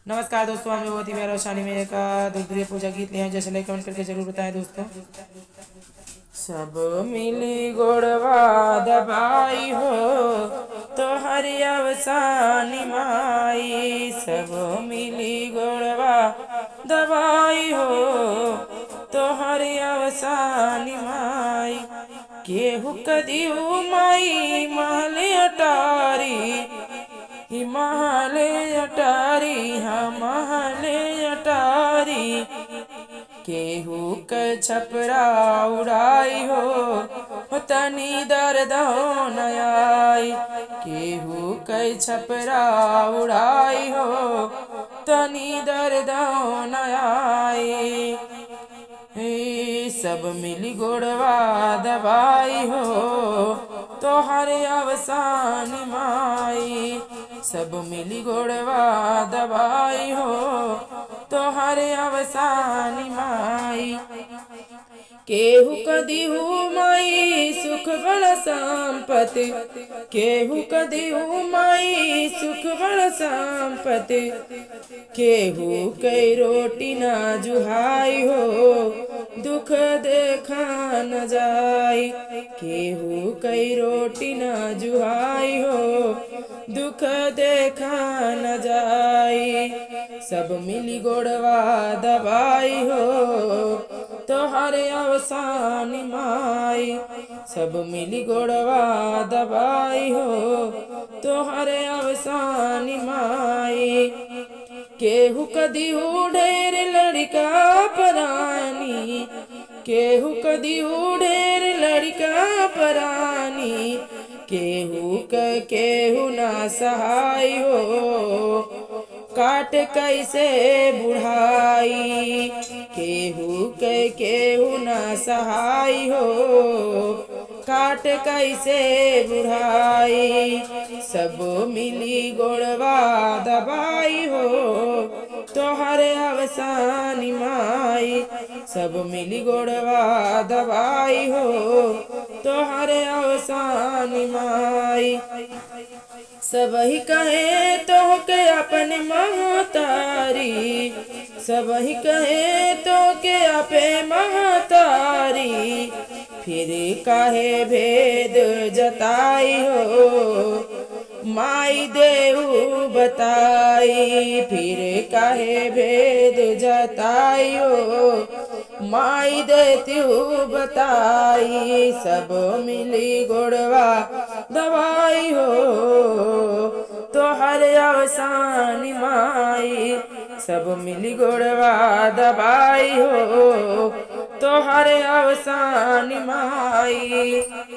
नमस्कार दोस्तों, हमने बहुत ही प्यारा और शानी मेरे का दुर्गप्रिय पूजा गीत लिया है। जैसे लाइक कमेंट करके जरूर बताएं दोस्तों। सब मिली गोड़वा दबाई हो तो हरि अवसानी माई, सब मिली गोड़वा दबाई हो तो हरि अवसानी माई। केहू कदियू माई महले अटारी, हिमालय अटारी हिमालय अटारी। केहू के छपरा उड़ाई हो तनी दर्द न आई। केहू के छपरा उड़ाई हो तनी दर्द न आई। सब मिली गोड़वा दबाई हो तो हरे अवसान माई, सब मिली गोड़वा दबाई हो तो हरे अवसान माई। केहू कदिहू माई सुख बड़ संपत्ति, केहू कदिहू माई सुख बड़ संपत्ति। केहू कई रोटी ना जुहाई हो दुख देखा न जाई। केहू कई रोटी ना जुहाई हो दुख देखा न जाई। सब मिली गोड़वा दबाई हो तो हरे अवसान माई, सब मिली गोड़वा दबाई हो तो हरे अवसान माई। केहू कदिहू ढेर लड़का परानी, केहू कदिहू ढेर लड़का परानी। केहू केहू ना सहाय हो काट कैसे बुढ़ाई। केहू केहू ना सहाय हो काट कैसे बुढ़ाई। सब मिली गोड़वा दबाई हो तो हरे अवसानी माई, सब मिली गोड़वा दबाई हो तो हरे अवसानी माई। सब ही कहे तो के अपने महतारी, सब ही कहे तो के अपे महतारी। फिर काहे भेद जताई हो माई देऊ बताई। फिर काहे भेद जताई हो माई देत्यू बताई। सब मिली गोड़वा दवाई हो तो हरे अवसान माई, सब मिली गोड़वा दबाई हो तो हरे अवसान माई।